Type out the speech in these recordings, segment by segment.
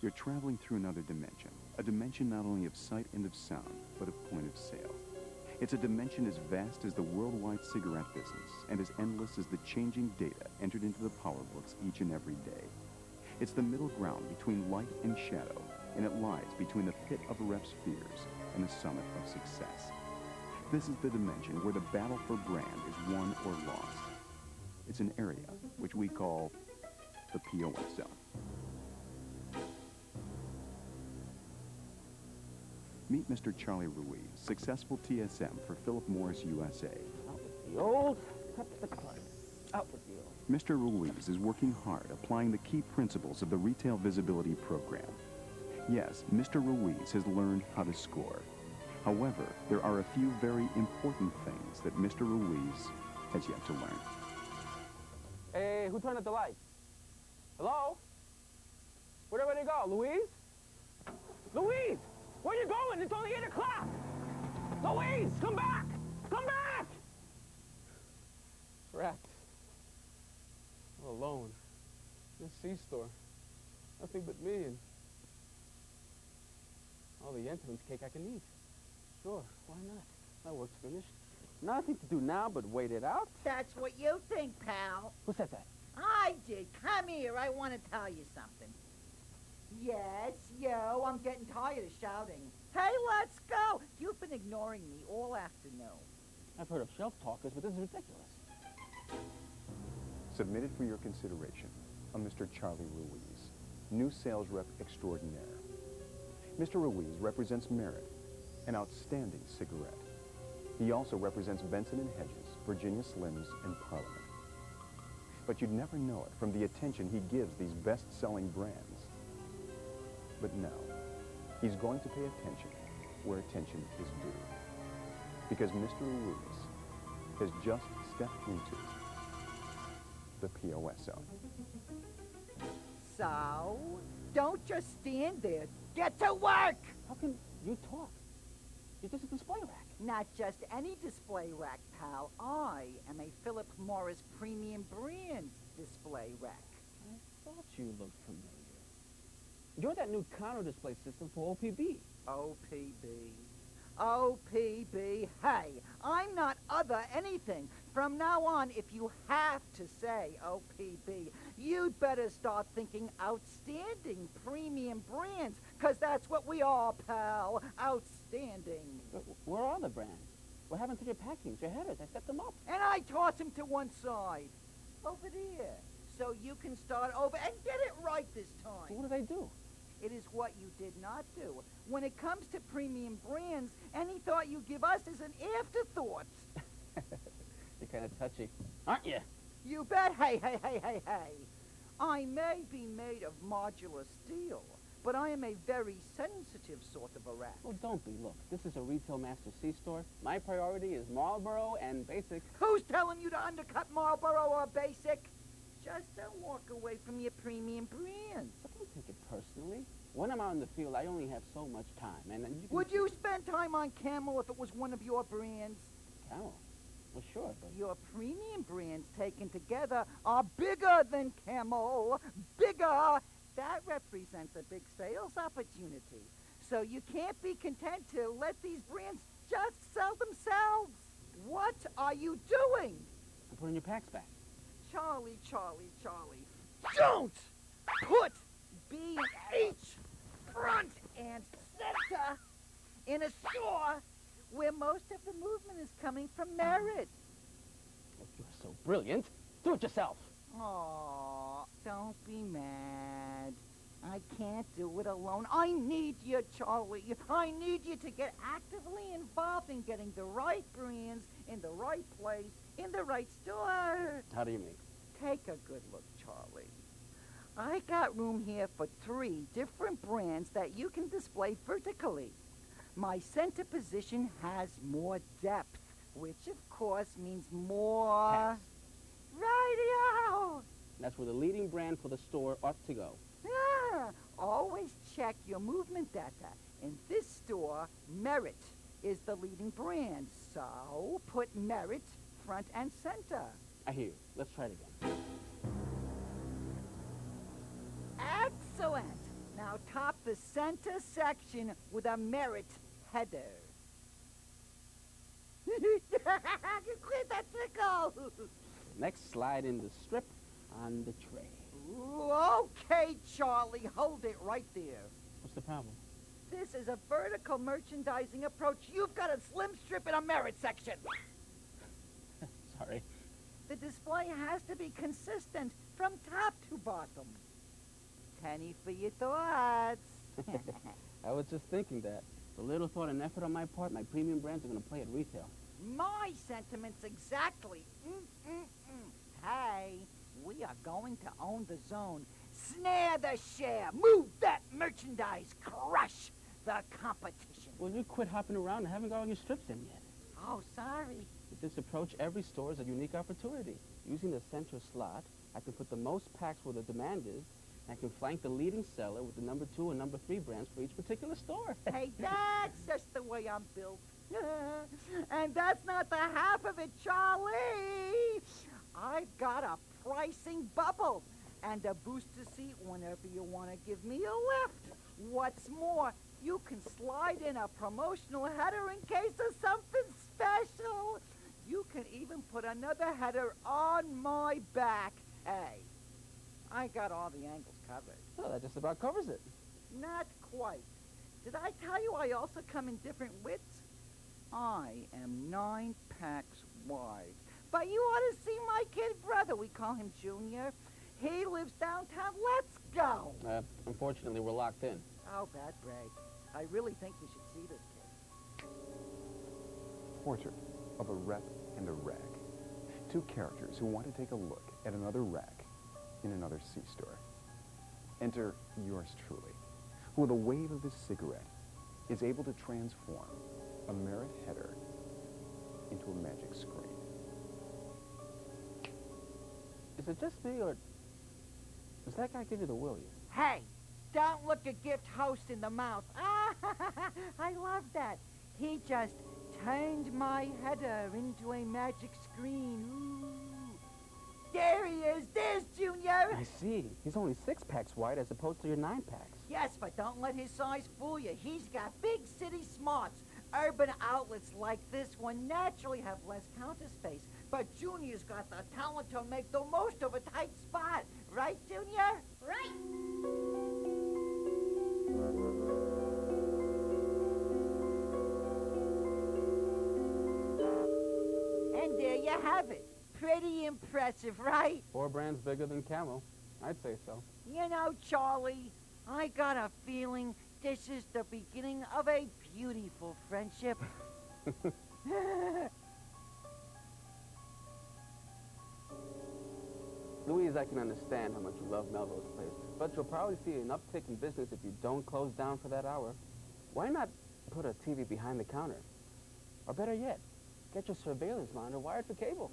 You're traveling through another dimension, a dimension not only of sight and of sound, but of point of sale. It's a dimension as vast as the worldwide cigarette business and as endless as the changing data entered into the power books each and every day. It's the middle ground between light and shadow, and it lies between the pit of a rep's fears and the summit of success. This is the dimension where the battle for brand is won or lost. It's an area which we call the POS Zone. Meet Mr. Charlie Ruiz, successful TSM for Philip Morris USA. Out with the old, cut the clutter. Out with the old. Mr. Ruiz is working hard applying the key principles of the Retail Visibility Program. Yes, Mr. Ruiz has learned how to score. However, there are a few very important things that Mr. Ruiz has yet to learn. Hey, who turned out the lights? Hello? Where'd everybody go? Louise? Louise! Where you going? It's only 8 o'clock! Louise, come back! Come back! Trapped. All alone. In a C-store. Nothing but me and all the entrance cake I can eat. Sure, why not? My work's finished. Nothing to do now but wait it out. That's what you think, pal. Who said that? I did. Come here. I want to tell you something. Yes, yo, I'm getting tired of shouting. Hey, let's go. You've been ignoring me all afternoon. I've heard of shelf talkers, but this is ridiculous. Submitted for your consideration, a Mr. Charlie Ruiz, new sales rep extraordinaire. Mr. Ruiz represents Merit, an outstanding cigarette. He also represents Benson & Hedges, Virginia Slims, and Parliament. But you'd never know it from the attention he gives these best-selling brands. But no, he's going to pay attention where attention is due. Because Mr. Ruiz has just stepped into the POS Zone. So, don't just stand there. Get to work! How can you talk? You're just a display rack. Not just any display rack, pal. I am a Philip Morris premium brand display rack. I thought you looked familiar. You're that new counter display system for OPB. OPB. OPB. Hey, I'm not other anything. From now on, if you have to say OPB, you'd better start thinking outstanding premium brands, because that's what we are, pal. Outstanding. But where are the brands? What happened to your packings, your headers? I set them up. And I toss them to one side. Over there. So you can start over and get it right this time. So what did I do? It is what you did not do. When it comes to premium brands, any thought you give us is an afterthought. You're kind of touchy, aren't you? You bet. Hey, hey, hey, hey, hey. I may be made of modular steel, but I am a very sensitive sort of a rat. Well, don't be. Look, this is a Retail Master C-store. My priority is Marlboro and Basic. Who's telling you to undercut Marlboro or Basic? Just don't walk away from your premium brands. But don't take it personally. When I'm out in the field, I only have so much time, and you can... Would you spend time on Camel if it was one of your brands? Camel? Well, sure, but... Your premium brands taken together are bigger than Camel. Bigger! That represents a big sales opportunity. So you can't be content to let these brands just sell themselves. What are you doing? I'm putting your packs back. Charlie, Charlie, Charlie, don't put B and H front and center in a store where most of the movement is coming from Merit. If you're so brilliant, do it yourself. Aw, don't be mad. I can't do it alone. I need you, Charlie. I need you to get actively involved in getting the right brands in the right place, in the right store. How do you mean? Take a good look, Charlie. I got room here for 3 different brands that you can display vertically. My center position has more depth, which of course means more... Pass. Radio! That's where the leading brand for the store ought to go. Yeah, always check your movement data. In this store, Merit is the leading brand, so put Merit front and center. I hear you. Let's try it again. Excellent! Now top the center section with a merit header. Quit that tickle! Next, slide in the strip on the tray. Ooh, okay, Charlie, hold it right there. What's the problem? This is a vertical merchandising approach. You've got a slim strip in a merit section. Sorry. The display has to be consistent from top to bottom. Penny for your thoughts. I was just thinking that. The little thought and effort on my part, my premium brands are going to play at retail. My sentiments exactly. Hey, we are going to own the zone. Snare the share. Move that merchandise. Crush the competition. Well, you quit hopping around and haven't got all your strips in yet. Oh, sorry. With this approach, every store is a unique opportunity. Using the center slot, I can put the most packs where the demand is, and I can flank the leading seller with the number 2 and number 3 brands for each particular store. Hey, that's just the way I'm built. And that's not the half of it, Charlie. I've got a pricing bubble and a booster seat whenever you want to give me a lift. What's more, you can slide in a promotional header in case of something special. You can even put another header on my back. Hey, I got all the angles covered. Well, that just about covers it. Not quite. Did I tell you I also come in different widths? I am 9 packs wide. But you ought to see my kid brother. We call him Junior. He lives downtown. Let's go. Unfortunately, we're locked in. Oh, bad break. I really think you should see this kid. Portrait of a rep and a rack. 2 characters who want to take a look at another rack in another C-store. Enter yours truly, who with a wave of his cigarette is able to transform a merit header into a magic screen. Is it just me, or does that guy give you the willies? Hey, don't look a gift host in the mouth. Ah, I love that. He just turned my header into a magic screen. Ooh. There he is. There's Junior. I see. He's only 6 packs wide as opposed to your 9 packs. Yes, but don't let his size fool you. He's got big city smarts. Urban outlets like this one naturally have less counter space, but Junior's got the talent to make the most of a tight spot. Right, Junior? Right. And there you have it. Pretty impressive, right? 4 brands bigger than Camel. I'd say so. You know, Charlie, I got a feeling this is the beginning of a beautiful friendship. Louise, I can understand how much you love Melrose Place, but you'll probably see an uptick in business if you don't close down for that hour. Why not put a TV behind the counter? Or better yet, get your surveillance monitor wired for cable.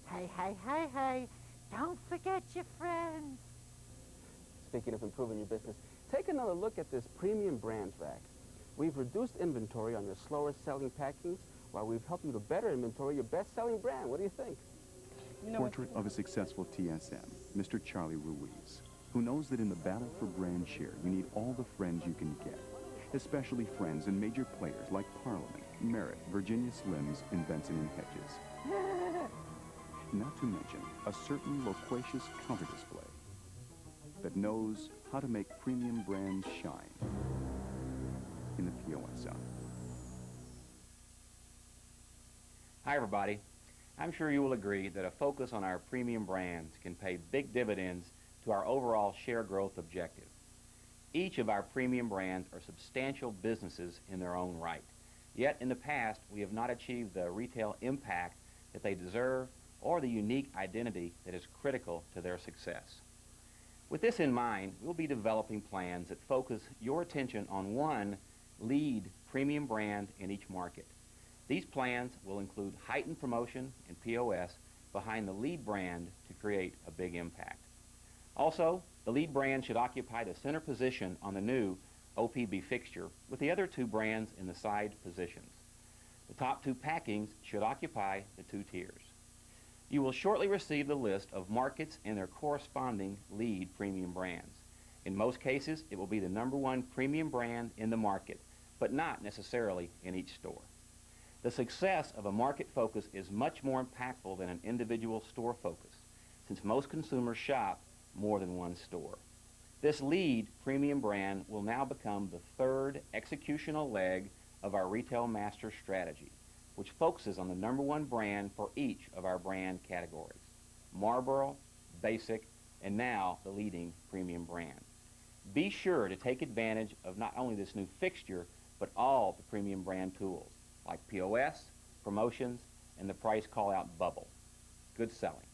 Hey, hey, hey, hey. Don't forget your friends. Speaking of improving your business, take another look at this premium brands rack. We've reduced inventory on your slower selling packings while we've helped you to better inventory your best-selling brand. What do you think? Portrait of a successful TSM, Mr. Charlie Ruiz, who knows that in the battle for brand share, you need all the friends you can get, especially friends in major players like Parliament, Merit, Virginia Slims, and Benson and Hedges. Not to mention a certain loquacious counter-display that knows how to make premium brands shine in the POS Zone. Hi, everybody. I'm sure you will agree that a focus on our premium brands can pay big dividends to our overall share growth objective. Each of our premium brands are substantial businesses in their own right. Yet, in the past, we have not achieved the retail impact that they deserve or the unique identity that is critical to their success. With this in mind, we'll be developing plans that focus your attention on one lead premium brand in each market. These plans will include heightened promotion and POS behind the lead brand to create a big impact. Also, the lead brand should occupy the center position on the new OPB fixture with the other 2 brands in the side positions. The top 2 packings should occupy the 2 tiers. You will shortly receive the list of markets and their corresponding lead premium brands. In most cases, it will be the #1 premium brand in the market, but not necessarily in each store. The success of a market focus is much more impactful than an individual store focus, since most consumers shop more than one store. This lead premium brand will now become the third executional leg of our Retail Master strategy, which focuses on the #1 brand for each of our brand categories: Marlboro, Basic, and now the leading premium brand. Be sure to take advantage of not only this new fixture, but all the premium brand tools like POS, promotions, and the price call-out bubble. Good selling.